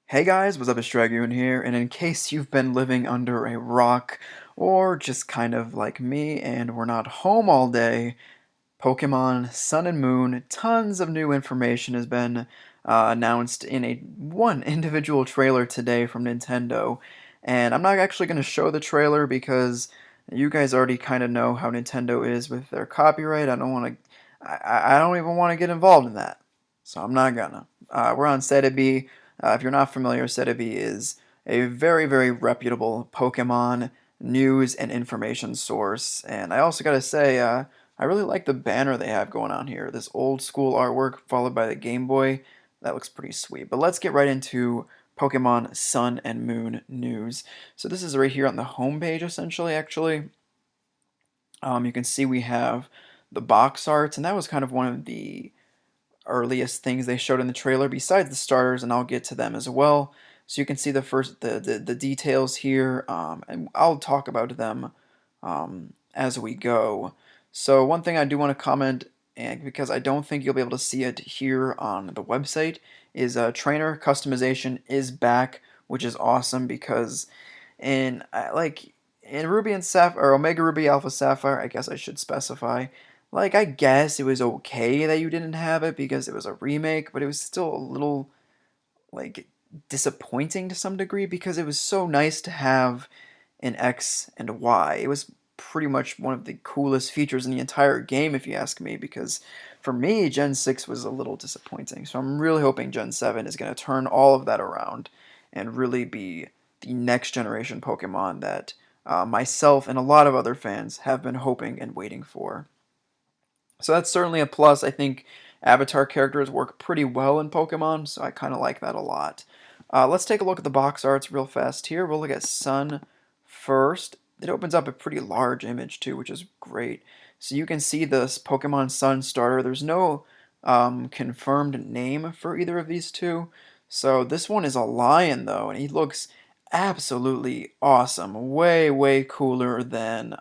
Hey guys, what's up? It's Dragoon here, and in case you've been living under a rock, or just kind of like me and we're not home all day, Pokemon Sun and Moon, tons of new information has been announced in a one individual trailer today from Nintendo. And I'm not actually going to show the trailer because you guys already kind of know how Nintendo is with their copyright. I don't want to, I don't even want to get involved in that. So I'm not gonna. We're on Cetabi. If you're not familiar, Cetabi is a very, very reputable Pokemon news and information source. And I also gotta say, I really like the banner they have going on here. This old school artwork followed by the Game Boy. That looks pretty sweet. But let's get right into Pokemon Sun and Moon news. So this is right here on the home page, essentially, actually. You can see we have the box arts, and that was kind of one of the earliest things they showed in the trailer, besides the starters, and I'll get to them as well. So you can see the details here, and I'll talk about them as we go. So one thing I do want to comment, and because I don't think you'll be able to see it here on the website, is trainer customization is back, which is awesome because in Ruby and Sapphire or Omega Ruby Alpha Sapphire, I guess I should specify. Like I guess it was okay that you didn't have it because it was a remake, but it was still a little like disappointing to some degree because it was so nice to have an X and Y. It was pretty much one of the coolest features in the entire game, if you ask me, because for me, Gen 6 was a little disappointing. So I'm really hoping Gen 7 is going to turn all of that around and really be the next generation Pokemon that myself and a lot of other fans have been hoping and waiting for. So that's certainly a plus. I think avatar characters work pretty well in Pokemon, so I kind of like that a lot. Let's take a look at the box arts real fast here. We'll look at Sun first. It opens up a pretty large image too, which is great. So you can see this Pokemon Sun starter. There's no confirmed name for either of these two. So this one is a lion though, and he looks absolutely awesome. Way, way cooler than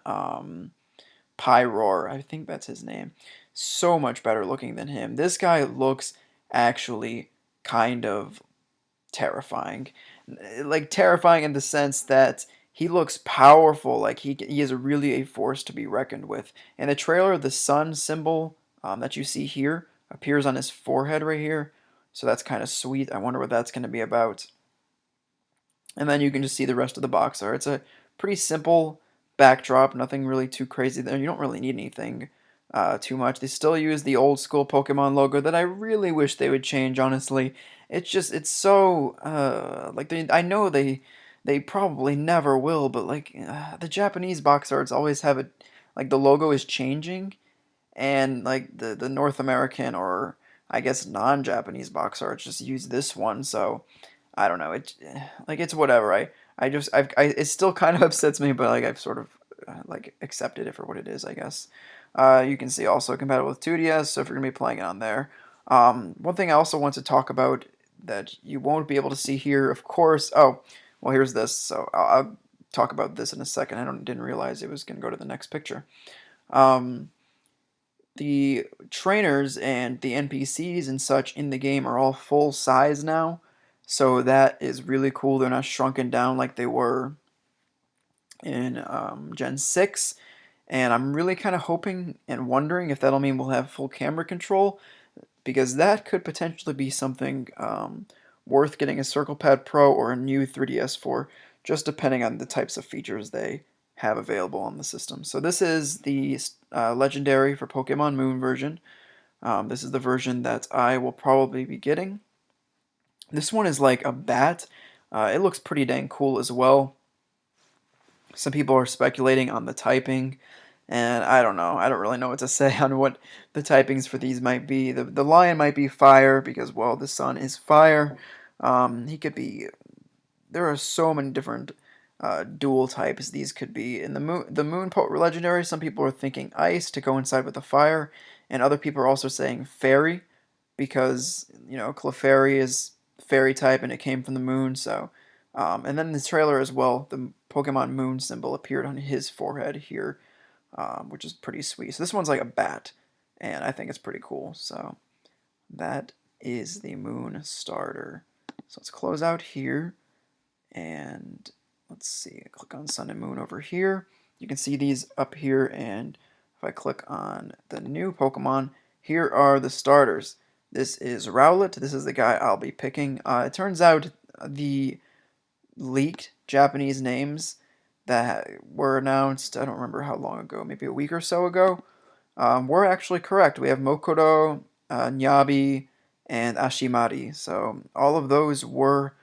Pyroar. I think that's his name. So much better looking than him. This guy looks actually kind of terrifying. Like terrifying in the sense that he looks powerful. Like he is really a force to be reckoned with. In the trailer, the sun symbol that you see here appears on his forehead right here. So that's kind of sweet. I wonder what that's going to be about. And then you can just see the rest of the box art. It's a pretty simple backdrop, nothing really too crazy there. You don't really need anything too much. They still use the old school Pokemon logo that I really wish they would change, honestly. It's so, I know they probably never will, but like, the Japanese box arts always have it, like the logo is changing, and like the North American or I guess non-Japanese box arts just use this one, so I don't know. It's whatever. It still kind of upsets me, but like I've sort of like accepted it for what it is, I guess. You can see also compatible with 2DS, so if you're gonna be playing it on there. One thing I also want to talk about that you won't be able to see here, of course. Oh, well, here's this. So I'll talk about this in a second. Didn't realize it was gonna go to the next picture. Um, the trainers and the NPCs and such in the game are all full size now. So that is really cool. They're not shrunken down like they were in Gen 6. And I'm really kind of hoping and wondering if that'll mean we'll have full camera control, because that could potentially be something worth getting a Circle Pad Pro or a new 3DS for, just depending on the types of features they have available on the system. So this is the Legendary for Pokemon Moon version. This is the version that I will probably be getting. This one is like a bat. It looks pretty dang cool as well. Some people are speculating on the typing, and I don't know. I don't really know what to say on what the typings for these might be. The lion might be fire because, well, the sun is fire. He could be. There are so many different dual types these could be. In the moon legendary, some people are thinking ice to coincide with the fire, and other people are also saying fairy because Clefairy is fairy type and it came from the moon. So, and then in the trailer as well, the Pokemon Moon symbol appeared on his forehead here, which is pretty sweet. So this one's like a bat, and I think it's pretty cool. So that is the Moon starter. So let's close out here, and let's see, click on Sun and Moon over here. You can see these up here, and if I click on the new Pokemon, here are the starters. This is Rowlet. This is the guy I'll be picking. It turns out the leaked Japanese names that were announced, I don't remember how long ago, maybe a week or so ago, were actually correct. We have Mokoro, Nyabi, and Ashimari. So all of those were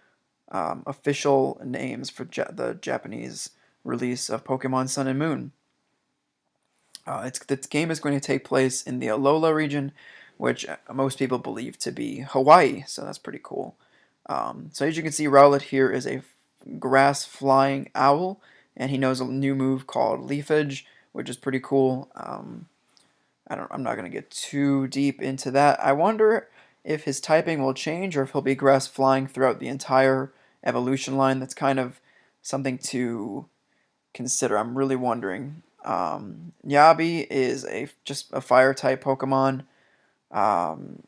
official names for the Japanese release of Pokemon Sun and Moon. This game is going to take place in the Alola region, which most people believe to be Hawaii, so that's pretty cool. So as you can see, Rowlet here is a grass flying owl, and he knows a new move called Leafage, which is pretty cool. I'm not going to get too deep into that. I wonder if his typing will change or if he'll be grass flying throughout the entire evolution line. That's kind of something to consider. I'm really wondering. Yabi is just a fire type Pokemon. Um,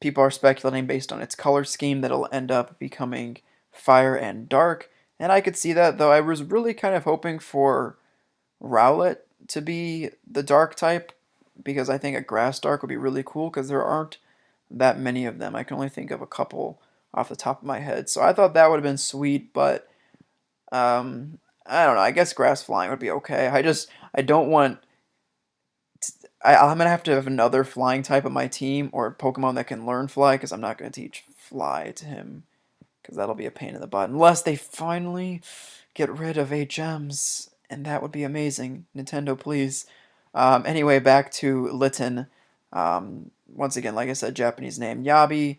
People are speculating based on its color scheme that it'll end up becoming fire and dark. And I could see that, though I was really kind of hoping for Rowlet to be the dark type because I think a grass dark would be really cool because there aren't that many of them. I can only think of a couple off the top of my head. So I thought that would have been sweet, but I don't know. I guess grass flying would be okay. I don't want. I'm gonna have to have another flying type of my team or a Pokemon that can learn fly because I'm not gonna teach fly to him because that'll be a pain in the butt. Unless they finally get rid of HMs, and that would be amazing. Nintendo, please. Anyway, back to Litten. Once again, like I said, Japanese name Yabi.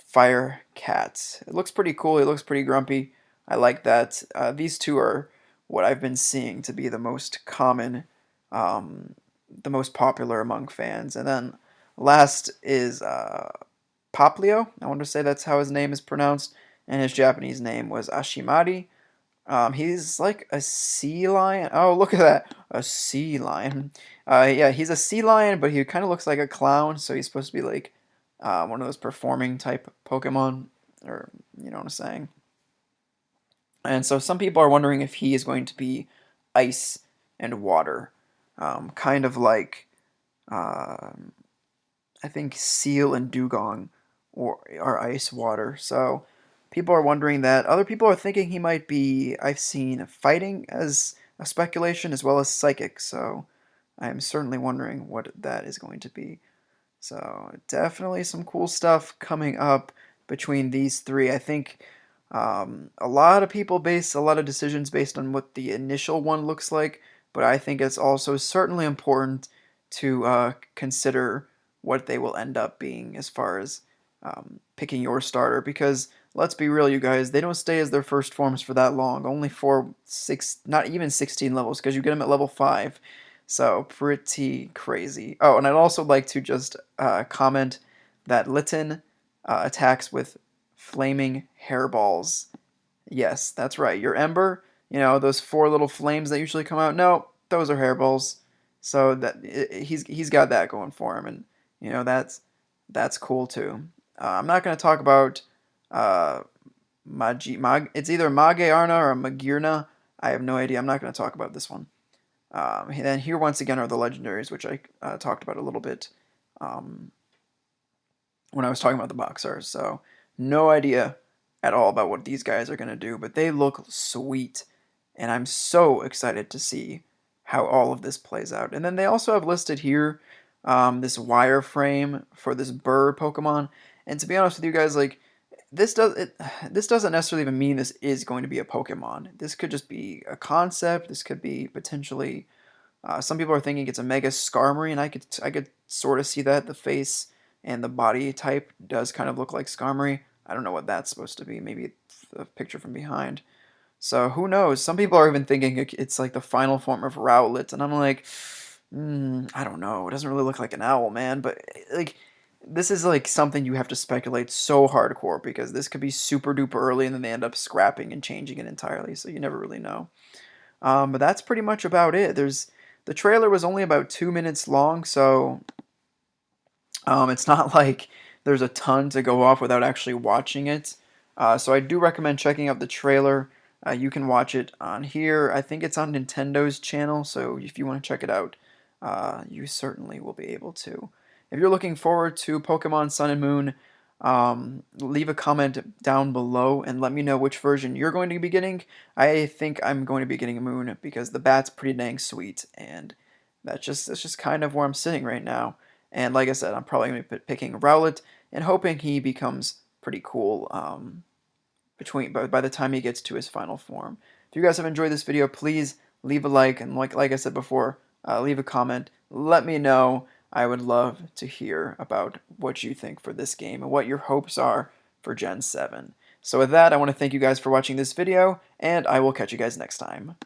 Fire Cat. It looks pretty cool. It looks pretty grumpy. I like that. These two are what I've been seeing to be the most common, the most popular among fans. And then last is Poplio. I want to say that's how his name is pronounced. And his Japanese name was Ashimari. He's like a sea lion. Oh, look at that. A sea lion. Yeah, he's a sea lion, but he kind of looks like a clown, so he's supposed to be like one of those performing type Pokemon, or you know what I'm saying. And so some people are wondering if he is going to be ice and water, kind of like um I think Seal and Dugong or are ice water. So people are wondering that. Other people are thinking he might be. I've seen fighting as a speculation as well as psychic. So I'm certainly wondering what that is going to be. So definitely some cool stuff coming up between these three. I think a lot of people base a lot of decisions based on what the initial one looks like, but I think it's also certainly important to consider what they will end up being as far as picking your starter. Because let's be real, you guys, they don't stay as their first forms for that long. Only for not even 16 levels, because you get them at level 5. So pretty crazy. Oh, and I'd also like to just comment that Litten attacks with flaming hairballs. Yes, that's right. Your Ember, those four little flames that usually come out. No, those are hairballs. So he's got that going for him, and that's cool too. I'm not going to talk about uh, it's either Magearna or Magirna. I have no idea. I'm not going to talk about this one. And then here once again are the legendaries, which I talked about a little bit um, when I was talking about the box art. So no idea at all about what these guys are going to do, but they look sweet. And I'm so excited to see how all of this plays out. And then they also have listed here this wireframe for this bird Pokemon. And to be honest with you guys, like this doesn't necessarily even mean this is going to be a Pokemon. This could just be a concept. This could be potentially some people are thinking it's a Mega Skarmory, and I could sort of see that. The face and the body type does kind of look like Skarmory. I don't know what that's supposed to be. Maybe a picture from behind. So who knows? Some people are even thinking it's like the final form of Rowlet, and I'm like, I don't know. It doesn't really look like an owl, man. But like, this is like something you have to speculate so hardcore because this could be super duper early, and then they end up scrapping and changing it entirely. So you never really know. But that's pretty much about it. The trailer was only about 2 minutes long, so it's not like there's a ton to go off without actually watching it. So I do recommend checking out the trailer. You can watch it on here. I think it's on Nintendo's channel, so if you want to check it out, you certainly will be able to. If you're looking forward to Pokemon Sun and Moon, leave a comment down below and let me know which version you're going to be getting. I think I'm going to be getting a Moon because the bat's pretty dang sweet, and that's just kind of where I'm sitting right now. And like I said, I'm probably going to be picking Rowlet and hoping he becomes pretty cool by the time he gets to his final form. If you guys have enjoyed this video, please leave a like, and like I said before, leave a comment. Let me know. I would love to hear about what you think for this game and what your hopes are for Gen 7. So with that, I want to thank you guys for watching this video, and I will catch you guys next time.